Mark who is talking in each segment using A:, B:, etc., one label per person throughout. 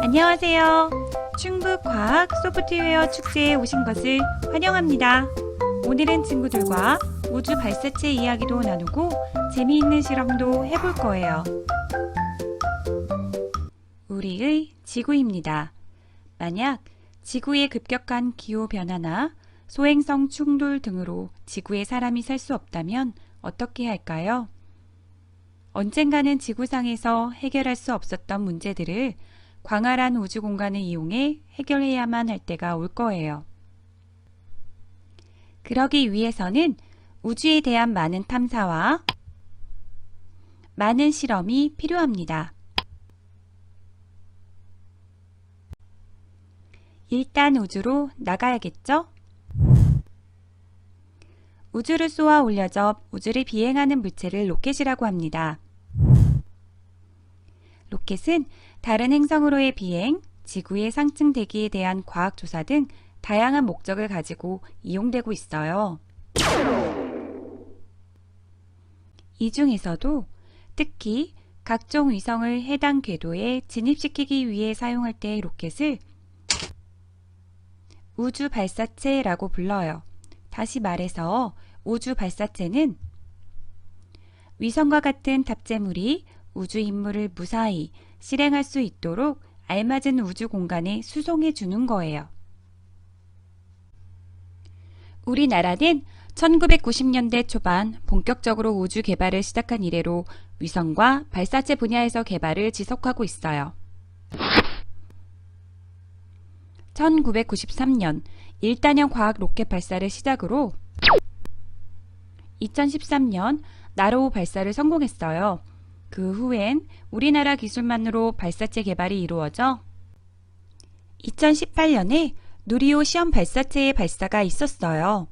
A: 안녕하세요. 충북과학 소프트웨어 축제에 오신 것을 환영합니다. 오늘은 친구들과 우주 발사체 이야기도 나누고 재미있는 실험도 해볼 거예요. 우리의 지구입니다. 만약 지구의 급격한 기후변화나 소행성 충돌 등으로 지구에 사람이 살 수 없다면 어떻게 할까요? 언젠가는 지구상에서 해결할 수 없었던 문제들을 광활한 우주 공간을 이용해 해결해야만 할 때가 올 거예요. 그러기 위해서는 우주에 대한 많은 탐사와 많은 실험이 필요합니다. 일단 우주로 나가야겠죠? 우주를 쏘아 올려져 우주를 비행하는 물체를 로켓이라고 합니다. 로켓은 다른 행성으로의 비행, 지구의 상층 대기에 대한 과학 조사 등 다양한 목적을 가지고 이용되고 있어요. 이 중에서도 특히 각종 위성을 해당 궤도에 진입시키기 위해 사용할 때의 로켓을 우주 발사체라고 불러요. 다시 말해서 우주 발사체는 위성과 같은 탑재물이 우주 임무를 무사히 실행할 수 있도록 알맞은 우주 공간에 수송해 주는 거예요. 우리나라는 1990년대 초반 본격적으로 우주 개발을 시작한 이래로 위성과 발사체 분야에서 개발을 지속하고 있어요. 1993년 1단형 과학 로켓 발사를 시작으로 2013년 나로호 발사를 성공했어요. 그 후엔 우리나라 기술만으로 발사체 개발이 이루어져 2018년에 누리호 시험 발사체의 발사가 있었어요.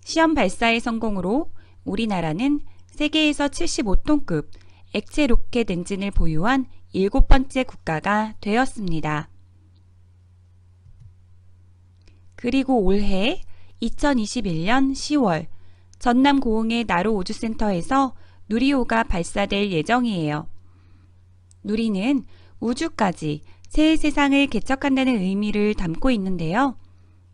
A: 시험 발사의 성공으로 우리나라는 세계에서 75톤급 액체 로켓 엔진을 보유한 7번째 국가가 되었습니다. 그리고 올해 2021년 10월 전남 고흥의 나로 우주센터에서 누리호가 발사될 예정이에요. 누리는 우주까지 새 세상을 개척한다는 의미를 담고 있는데요.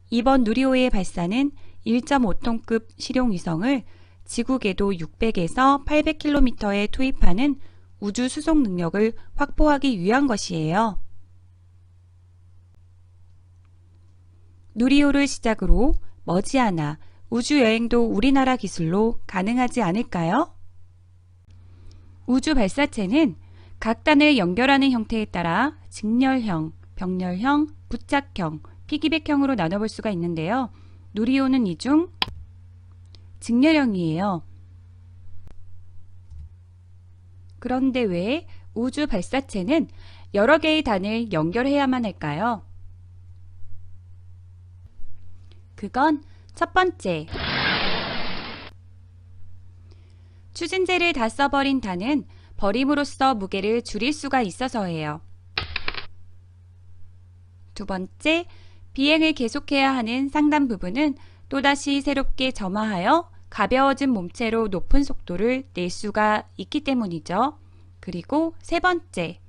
A: 이번 누리호의 발사는 1.5톤급 실용 위성을 지구 궤도 600에서 800km에 투입하는 우주 수송 능력을 확보하기 위한 것이에요. 누리호를 시작으로 머지않아 우주여행도 우리나라 기술로 가능하지 않을까요? 우주 발사체는 각 단을 연결하는 형태에 따라 직렬형, 병렬형, 부착형, 피기백형으로 나눠볼 수가 있는데요. 누리호는 이 중 직렬형이에요. 그런데 왜 우주 발사체는 여러 개의 단을 연결해야만 할까요? 그건 첫 번째, 추진제를 다 써버린 단은 버림으로써 무게를 줄일 수가 있어서예요. 두 번째, 비행을 계속해야 하는 상단 부분은 또다시 새롭게 점화하여 가벼워진 몸체로 높은 속도를 낼 수가 있기 때문이죠. 그리고 세 번째,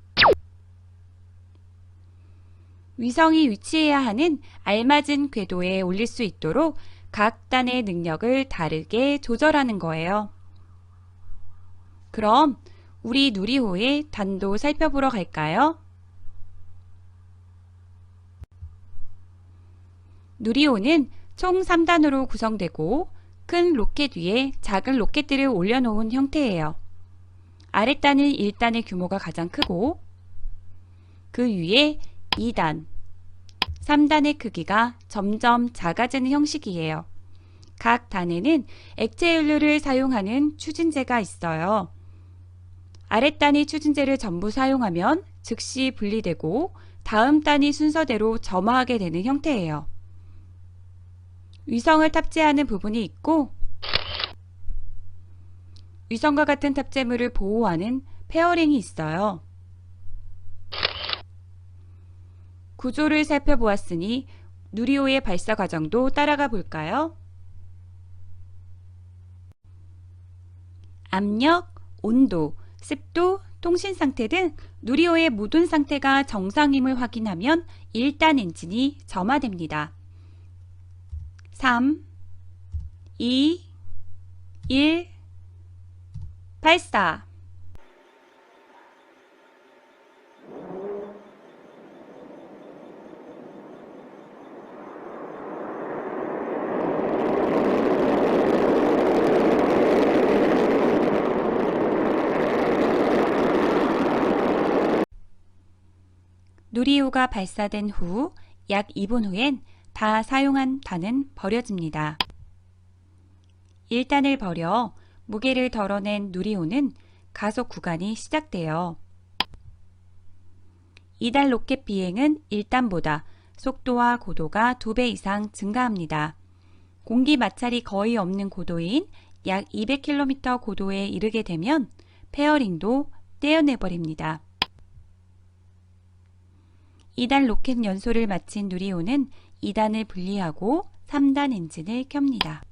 A: 위성이 위치해야 하는 알맞은 궤도에 올릴 수 있도록 각 단의 능력을 다르게 조절하는 거예요. 그럼 우리 누리호의 단도 살펴보러 갈까요? 누리호는 총 3단으로 구성되고 큰 로켓 위에 작은 로켓들을 올려놓은 형태예요. 아랫단은 1단의 규모가 가장 크고 그 위에 2단, 3단의 크기가 점점 작아지는 형식이에요. 각 단에는 액체 연료를 사용하는 추진제가 있어요. 아랫단이 추진제를 전부 사용하면 즉시 분리되고 다음 단이 순서대로 점화하게 되는 형태예요. 위성을 탑재하는 부분이 있고 위성과 같은 탑재물을 보호하는 페어링이 있어요. 구조를 살펴보았으니 누리호의 발사 과정도 따라가 볼까요? 압력, 온도, 습도, 통신 상태 등 누리호의 모든 상태가 정상임을 확인하면 1단 엔진이 점화됩니다. 3, 2, 1, 발사! 누리호가 발사된 후 약 2분 후엔 다 사용한 단은 버려집니다. 1단을 버려 무게를 덜어낸 누리호는 가속 구간이 시작돼요. 2단 로켓 비행은 1단보다 속도와 고도가 2배 이상 증가합니다. 공기 마찰이 거의 없는 고도인 약 200km 고도에 이르게 되면 페어링도 떼어내버립니다. 2단 로켓 연소를 마친 누리호는 2단을 분리하고 3단 엔진을 켭니다.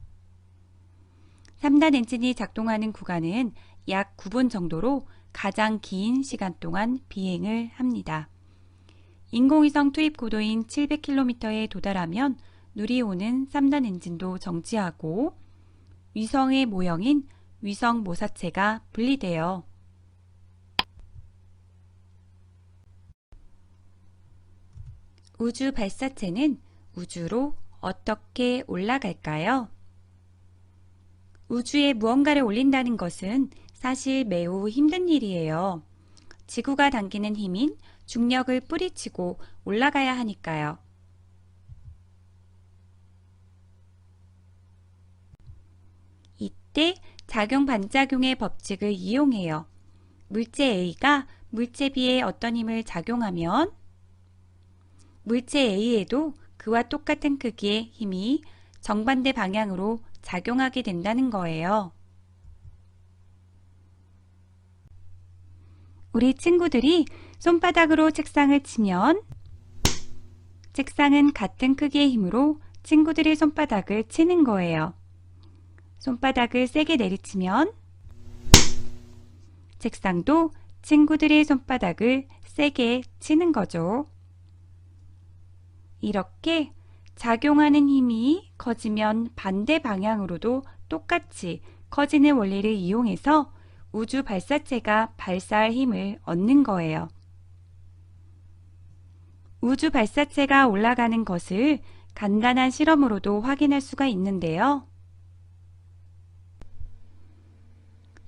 A: 3단 엔진이 작동하는 구간은 약 9분 정도로 가장 긴 시간 동안 비행을 합니다. 인공위성 투입 고도인 700km에 도달하면 누리호는 3단 엔진도 정지하고 위성의 모형인 위성 모사체가 분리돼요. 우주 발사체는 우주로 어떻게 올라갈까요? 우주에 무언가를 올린다는 것은 사실 매우 힘든 일이에요. 지구가 당기는 힘인 중력을 뿌리치고 올라가야 하니까요. 이때 작용 반작용의 법칙을 이용해요. 물체 A가 물체 B에 어떤 힘을 작용하면 물체 A에도 그와 똑같은 크기의 힘이 정반대 방향으로 작용하게 된다는 거예요. 우리 친구들이 손바닥으로 책상을 치면 책상은 같은 크기의 힘으로 친구들의 손바닥을 치는 거예요. 손바닥을 세게 내리치면 책상도 친구들의 손바닥을 세게 치는 거죠. 이렇게 작용하는 힘이 커지면 반대 방향으로도 똑같이 커지는 원리를 이용해서 우주 발사체가 발사할 힘을 얻는 거예요. 우주 발사체가 올라가는 것을 간단한 실험으로도 확인할 수가 있는데요.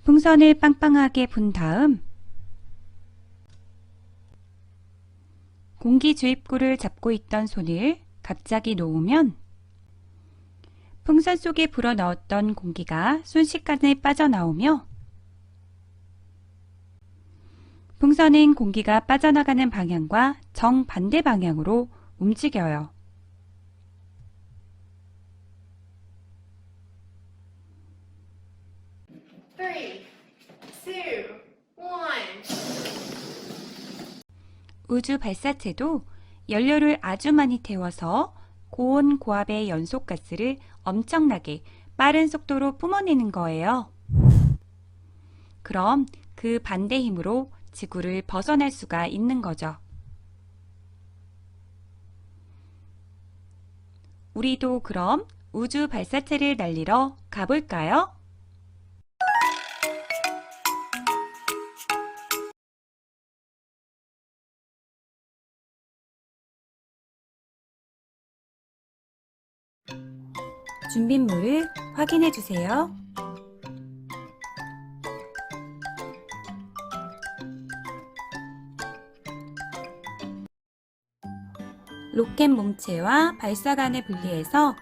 A: 풍선을 빵빵하게 분 다음 공기 주입구를 잡고 있던 손을 갑자기 놓으면 풍선 속에 불어넣었던 공기가 순식간에 빠져나오며 풍선은 공기가 빠져나가는 방향과 정반대 방향으로 움직여요. 우주 발사체도 연료를 아주 많이 태워서 고온 고압의 연소가스를 엄청나게 빠른 속도로 뿜어내는 거예요. 그럼 그 반대 힘으로 지구를 벗어날 수가 있는 거죠. 우리도 그럼 우주 발사체를 날리러 가볼까요? 준비물을 확인해 주세요. 로켓 몸체와 발사관을 분리해서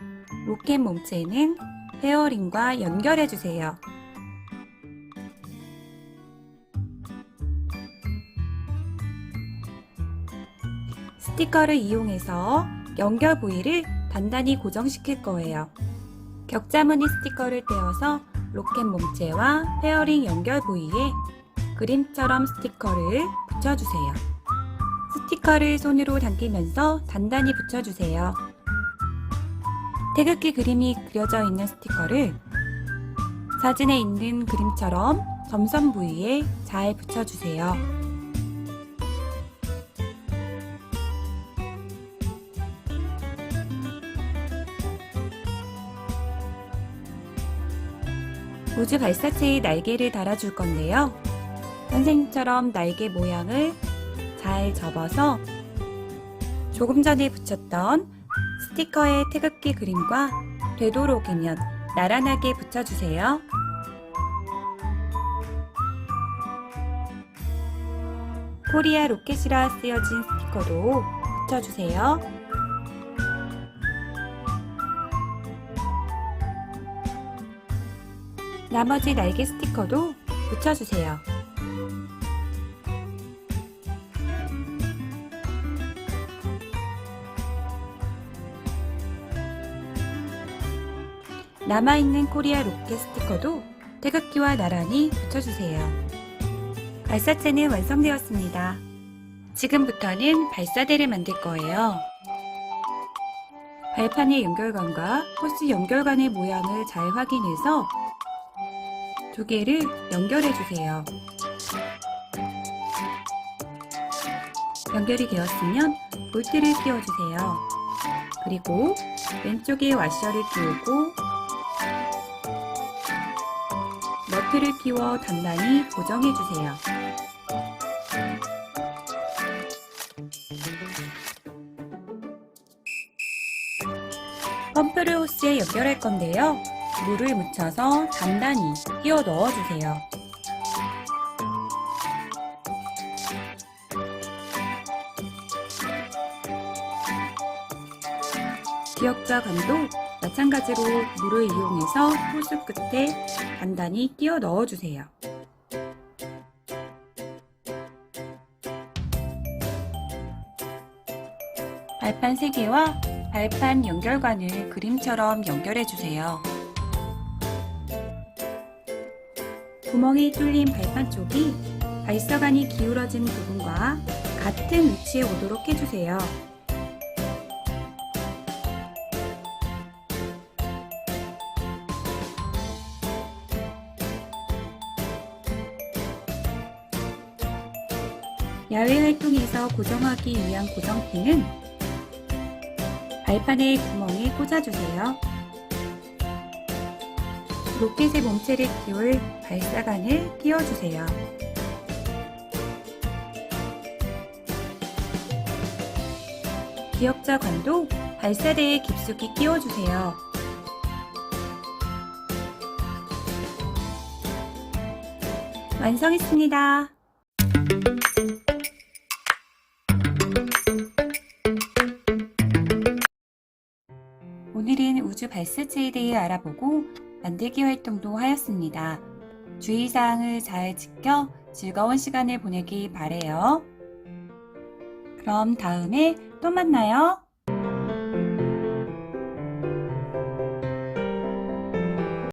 A: 로켓 몸체는 페어링과 연결해 주세요. 스티커를 이용해서 연결 부위를 단단히 고정시킬 거예요. 격자무늬 스티커를 떼어서 로켓 몸체와 페어링 연결 부위에 그림처럼 스티커를 붙여주세요. 스티커를 손으로 당기면서 단단히 붙여주세요. 태극기 그림이 그려져 있는 스티커를 사진에 있는 그림처럼 점선 부위에 잘 붙여주세요. 우주 발사체에 날개를 달아줄 건데요. 선생님처럼 날개 모양을 잘 접어서 조금 전에 붙였던 스티커의 태극기 그림과 되도록이면 나란하게 붙여주세요. 코리아 로켓이라 쓰여진 스티커도 붙여주세요. 나머지 날개 스티커도 붙여주세요. 남아있는 코리아 로켓 스티커도 태극기와 나란히 붙여주세요. 발사체는 완성되었습니다. 지금부터는 발사대를 만들 거예요. 발판의 연결관과 호스 연결관의 모양을 잘 확인해서 두 개를 연결해 주세요. 연결이 되었으면 볼트를 끼워주세요. 그리고 왼쪽에 와셔를 끼우고 너트를 끼워 단단히 고정해 주세요. 펌프를 호스에 연결할 건데요. 물을 묻혀서 단단히 끼워 넣어주세요. 기역자 관도 마찬가지로 물을 이용해서 호스 끝에 단단히 끼워 넣어주세요. 발판 3개와 발판 연결관을 그림처럼 연결해주세요. 구멍이 뚫린 발판 쪽이 발사관이 기울어진 부분과 같은 위치에 오도록 해주세요. 야외 활동에서 고정하기 위한 고정핀은 발판의 구멍에 꽂아주세요. 로켓의 몸체를 끼울 발사관을 끼워주세요. 기역자 관도 발사대에 깊숙이 끼워주세요. 완성했습니다. 오늘은 우주 발사체에 대해 알아보고 만들기 활동도 하였습니다. 주의사항을 잘 지켜 즐거운 시간을 보내기 바래요. 그럼 다음에 또 만나요.